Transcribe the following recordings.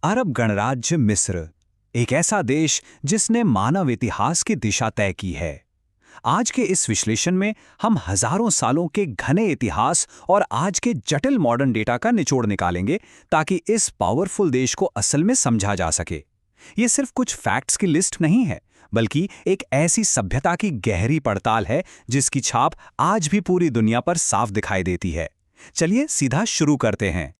अरब गणराज्य मिस्र, एक ऐसा देश जिसने मानव इतिहास की दिशा तय की है। आज के इस विश्लेषण में हम हजारों सालों के घने इतिहास और आज के जटिल मॉडर्न डेटा का निचोड़ निकालेंगे ताकि इस पावरफुल देश को असल में समझा जा सके। ये सिर्फ कुछ फैक्ट्स की लिस्ट नहीं है, बल्कि एक ऐसी सभ्यता की गहरी पड़ताल है जिसकी छाप आज भी पूरी दुनिया पर साफ दिखाई देती है। चलिए सीधा शुरू करते हैं।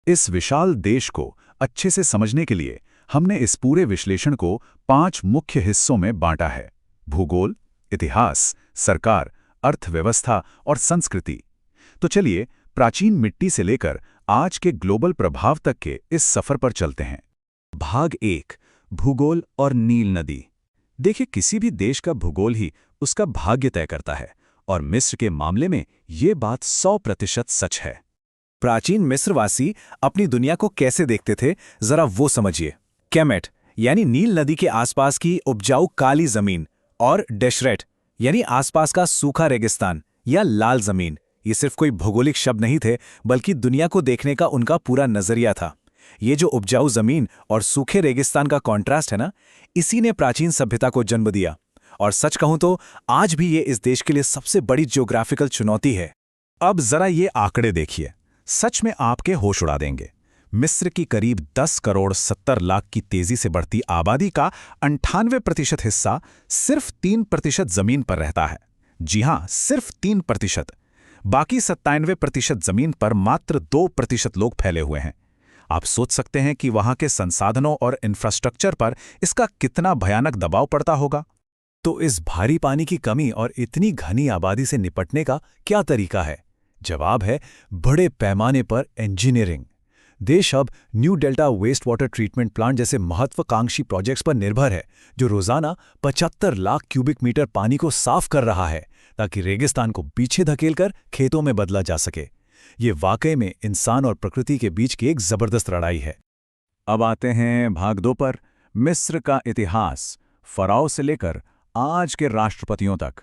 इस विशाल देश को अच्छे से समझने के लिए हमने इस पूरे विश्लेषण को 5 मुख्य हिस्सों में बांटा है: भूगोल, इतिहास, सरकार, अर्थव्यवस्था और संस्कृति। तो चलिए प्राचीन मिट्टी से लेकर आज के ग्लोबल प्रभाव तक के इस सफर पर चलते हैं। भाग 1, भूगोल और नील नदी। देखिए, किसी भी देश का भूगोल ही उसका भाग्य तय करता है, और मिस्र के मामले में ये बात 100% सच है। प्राचीन मिस्रवासी अपनी दुनिया को कैसे देखते थे, जरा वो समझिए। केमेट यानी नील नदी के आसपास की उपजाऊ काली जमीन, और डेशरेट यानी आसपास का सूखा रेगिस्तान या लाल जमीन, ये सिर्फ कोई भौगोलिक शब्द नहीं थे, बल्कि दुनिया को देखने का उनका पूरा नजरिया था। ये जो उपजाऊ जमीन और सूखे रेगिस्तान का कॉन्ट्रास्ट है ना, इसी ने प्राचीन सभ्यता को जन्म दिया। और सच कहूं तो आज भी ये इस देश के लिए सबसे बड़ी ज्योग्राफिकल चुनौती है। अब जरा ये आंकड़े देखिए, सच में आपके होश उड़ा देंगे। मिस्र की करीब 10 करोड़ 70 लाख की तेजी से बढ़ती आबादी का 98% हिस्सा सिर्फ 3% जमीन पर रहता है। जी हां, सिर्फ 3%। बाकी 97% जमीन पर मात्र 2% लोग फैले हुए हैं। आप सोच सकते हैं कि वहां के संसाधनों और इंफ्रास्ट्रक्चर पर इसका कितना भयानक दबाव पड़ता होगा। तो इस भारी पानी की कमी और इतनी घनी आबादी से निपटने का क्या तरीका है? जवाब है बड़े पैमाने पर इंजीनियरिंग। देश अब New Delta waste water treatment plant जैसे महत्वाकांक्षी प्रोजेक्ट्स पर निर्भर है, जो रोजाना 75 लाख क्यूबिक मीटर पानी को साफ कर रहा है, ताकि रेगिस्तान को पीछे धकेलकर खेतों में बदला जा सके। ये वाकई में इंसान और प्रकृति के बीच की एक जबरदस्त लड़ाई है। अब आते हैं भाग 2 पर, मिस्र का इतिहास, फराओ से लेकर आज के राष्ट्रपतियों तक।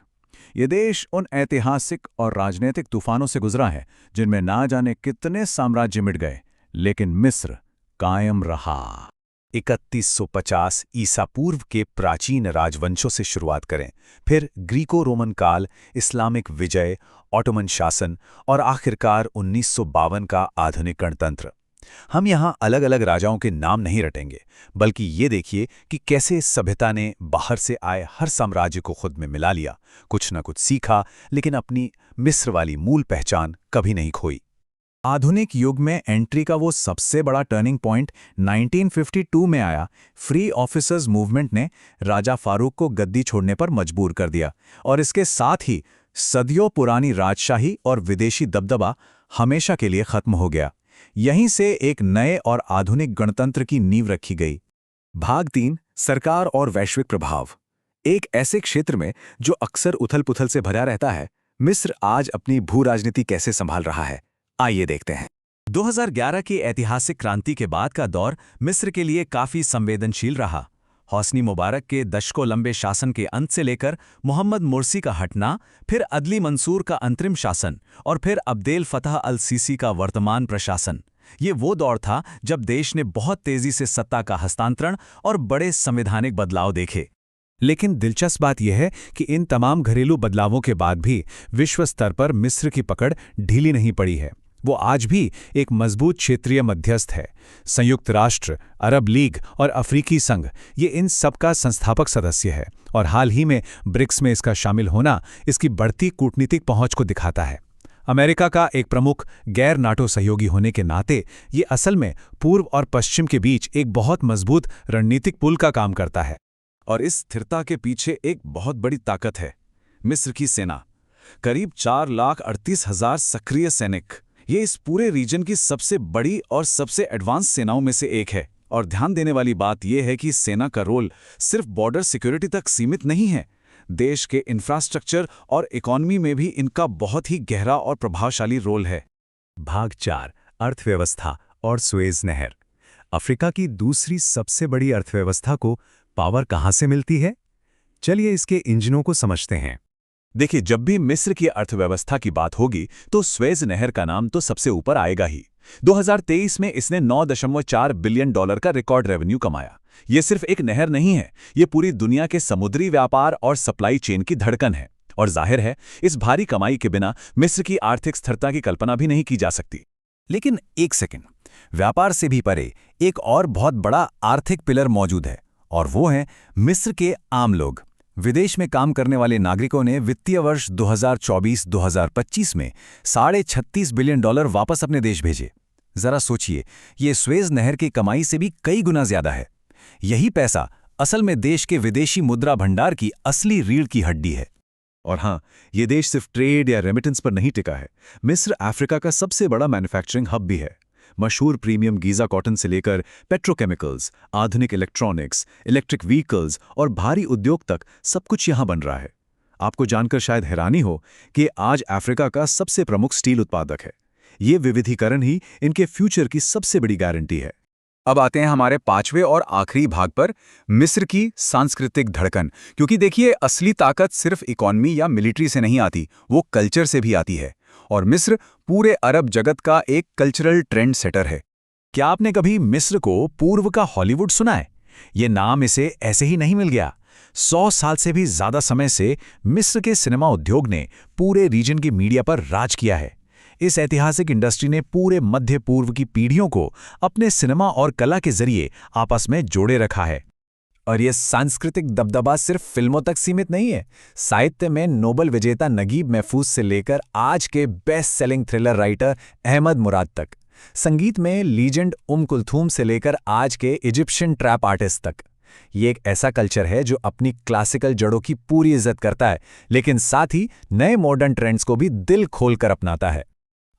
ये देश उन ऐतिहासिक और राजनीतिक तूफानों से गुजरा है जिनमें ना जाने कितने साम्राज्य मिट गए, लेकिन मिस्र कायम रहा। 3150 ईसा पूर्व के प्राचीन राजवंशों से शुरुआत करें, फिर ग्रीको रोमन काल, इस्लामिक विजय, ऑटोमन शासन और आखिरकार 1952 का आधुनिक गणतंत्र। हम यहाँ अलग अलग राजाओं के नाम नहीं रटेंगे, बल्कि ये देखिए कि कैसे इस सभ्यता ने बाहर से आए हर साम्राज्य को खुद में मिला लिया, कुछ न कुछ सीखा, लेकिन अपनी मिस्र वाली मूल पहचान कभी नहीं खोई। आधुनिक युग में एंट्री का वो सबसे बड़ा टर्निंग पॉइंट 1952 में आया। फ्री ऑफिसर्स मूवमेंट ने राजा फारूक को गद्दी छोड़ने पर मजबूर कर दिया, और इसके साथ ही सदियों पुरानी राजशाही और विदेशी दबदबा हमेशा के लिए खत्म हो गया। यहीं से एक नए और आधुनिक गणतंत्र की नींव रखी गई। भाग 3, सरकार और वैश्विक प्रभाव। एक ऐसे क्षेत्र में जो अक्सर उथल-पुथल से भरा रहता है, मिस्र आज अपनी भू राजनीति कैसे संभाल रहा है, आइए देखते हैं। 2011 की ऐतिहासिक क्रांति के बाद का दौर मिस्र के लिए काफी संवेदनशील रहा। हौसनी मुबारक के दशकों लंबे शासन के अंत से लेकर मोहम्मद मुर्सी का हटना, फिर अदली मंसूर का अंतरिम शासन, और फिर अब्देल फतह अल सीसी का वर्तमान प्रशासन। ये वो दौर था जब देश ने बहुत तेजी से सत्ता का हस्तांतरण और बड़े संवैधानिक बदलाव देखे। लेकिन दिलचस्प बात यह है कि इन तमाम घरेलू बदलावों के बाद भी विश्व स्तर पर मिस्र की पकड़ ढीली नहीं पड़ी है। वो आज भी एक मजबूत क्षेत्रीय मध्यस्थ है। संयुक्त राष्ट्र, अरब लीग और अफ्रीकी संघ, ये इन सबका संस्थापक सदस्य है, और हाल ही में ब्रिक्स में इसका शामिल होना इसकी बढ़ती कूटनीतिक पहुंच को दिखाता है। अमेरिका का एक प्रमुख गैर नाटो सहयोगी होने के नाते ये असल में पूर्व और पश्चिम के बीच एक बहुत मजबूत रणनीतिक पुल का काम करता है। और इस स्थिरता के पीछे एक बहुत बड़ी ताकत है, मिस्र की सेना। करीब 4,38,000 सक्रिय सैनिक। ये इस पूरे रीजन की सबसे बड़ी और सबसे एडवांस सेनाओं में से एक है। और ध्यान देने वाली बात यह है कि सेना का रोल सिर्फ बॉर्डर सिक्योरिटी तक सीमित नहीं है। देश के इंफ्रास्ट्रक्चर और इकोनॉमी में भी इनका बहुत ही गहरा और प्रभावशाली रोल है। भाग 4, अर्थव्यवस्था और सुएज नहर। अफ्रीका की दूसरी सबसे बड़ी अर्थव्यवस्था को पावर कहां से मिलती है? चलिए इसके इंजनों को समझते हैं। देखिए, जब भी मिस्र की अर्थव्यवस्था की बात होगी तो स्वेज नहर का नाम तो सबसे ऊपर आएगा ही। 2023 में इसने $9.4 बिलियन का रिकॉर्ड रेवेन्यू कमाया। ये सिर्फ एक नहर नहीं है, ये पूरी दुनिया के समुद्री व्यापार और सप्लाई चेन की धड़कन है। और जाहिर है, इस भारी कमाई के बिना मिस्र की आर्थिक स्थिरता की कल्पना भी नहीं की जा सकती। लेकिन एक सेकंड, व्यापार से भी परे एक और बहुत बड़ा आर्थिक पिलर मौजूद है, और वो है मिस्र के आम लोग। विदेश में काम करने वाले नागरिकों ने वित्तीय वर्ष 2024-2025 में $36.5 बिलियन वापस अपने देश भेजे। जरा सोचिए, ये स्वेज नहर की कमाई से भी कई गुना ज्यादा है। यही पैसा असल में देश के विदेशी मुद्रा भंडार की असली रीढ़ की हड्डी है। और हाँ, ये देश सिर्फ ट्रेड या रेमिटेंस पर नहीं टिका है। मिस्र अफ्रीका का सबसे बड़ा मैन्युफैक्चरिंग हब भी है। मशहूर प्रीमियम गीजा कॉटन से लेकर पेट्रोकेमिकल्स, आधुनिक इलेक्ट्रॉनिक्स, इलेक्ट्रिक व्हीकल्स और भारी उद्योग तक सब कुछ यहाँ बन रहा है। आपको जानकर शायद हैरानी हो कि आज अफ्रीका का सबसे प्रमुख स्टील उत्पादक है। ये विविधीकरण ही इनके फ्यूचर की सबसे बड़ी गारंटी है। अब आते हैं हमारे पांचवें और आखिरी भाग पर, मिस्र की सांस्कृतिक धड़कन। क्योंकि देखिए, असली ताकत सिर्फ इकोनॉमी या मिलिट्री से नहीं आती, वो कल्चर से भी आती है। और मिस्र पूरे अरब जगत का एक कल्चरल ट्रेंड सेटर है। क्या आपने कभी मिस्र को पूर्व का हॉलीवुड सुना है? ये नाम इसे ऐसे ही नहीं मिल गया। 100 साल से भी ज्यादा समय से मिस्र के सिनेमा उद्योग ने पूरे रीजन की मीडिया पर राज किया है। इस ऐतिहासिक इंडस्ट्री ने पूरे मध्य पूर्व की पीढ़ियों को अपने सिनेमा और कला के जरिए आपस में जोड़े रखा है। और यह सांस्कृतिक दबदबा सिर्फ फिल्मों तक सीमित नहीं है। साहित्य में नोबेल विजेता नगीब महफूज से लेकर आज के best selling thriller writer Ahmed Murad तक, संगीत में लीजेंड कुलथूम से लेकर आज के इजिप्शियन ट्रैप आर्टिस्ट तक, ये एक ऐसा कल्चर है जो अपनी क्लासिकल जड़ों की पूरी इज्जत करता है, लेकिन साथ ही नए मॉडर्न ट्रेंड्स को भी दिल खोलकर अपनाता है।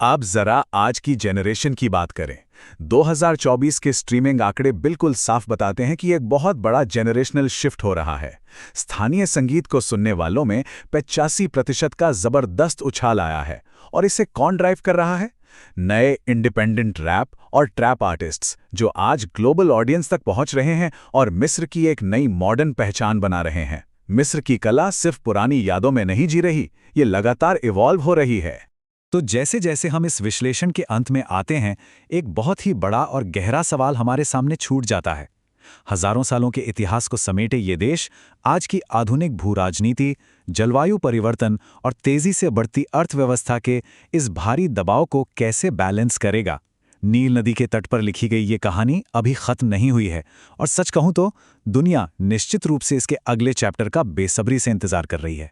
आप जरा आज की जनरेशन की बात करें। 2024 के स्ट्रीमिंग आंकड़े बिल्कुल साफ बताते हैं कि एक बहुत बड़ा जेनरेशनल शिफ्ट हो रहा है। स्थानीय संगीत को सुनने वालों में 85% का जबरदस्त उछाल आया है। और इसे कौन ड्राइव कर रहा है? नए इंडिपेंडेंट रैप और ट्रैप आर्टिस्ट्स, जो आज ग्लोबल ऑडियंस तक पहुंच रहे हैं और मिस्र की एक नई मॉडर्न पहचान बना रहे हैं। मिस्र की कला सिर्फ पुरानी यादों में नहीं जी रही, ये लगातार इवॉल्व हो रही है। तो जैसे जैसे हम इस विश्लेषण के अंत में आते हैं, एक बहुत ही बड़ा और गहरा सवाल हमारे सामने छूट जाता है। हजारों सालों के इतिहास को समेटे ये देश आज की आधुनिक भू-राजनीति, जलवायु परिवर्तन और तेजी से बढ़ती अर्थव्यवस्था के इस भारी दबाव को कैसे बैलेंस करेगा? नील नदी के तट पर लिखी गई ये कहानी अभी खत्म नहीं हुई है, और सच कहूं तो दुनिया निश्चित रूप से इसके अगले चैप्टर का बेसब्री से इंतजार कर रही है।